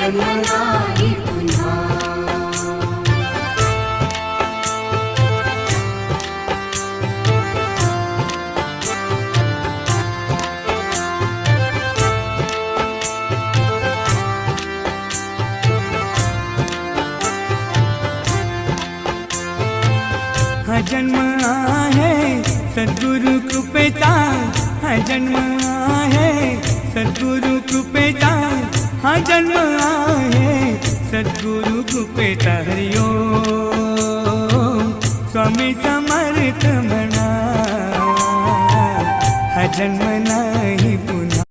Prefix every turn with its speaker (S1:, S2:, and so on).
S1: जन्म नाही पुन्हा।
S2: हा जन्म आहे सद्गुरु कृपेचा, हा जन्म आहे सद्गुरु कृपेचा, हा जन्म आहे सद्गुरु कृपेचा। हरि ओम स्वामी समर्थ म्हणा, हा जन्म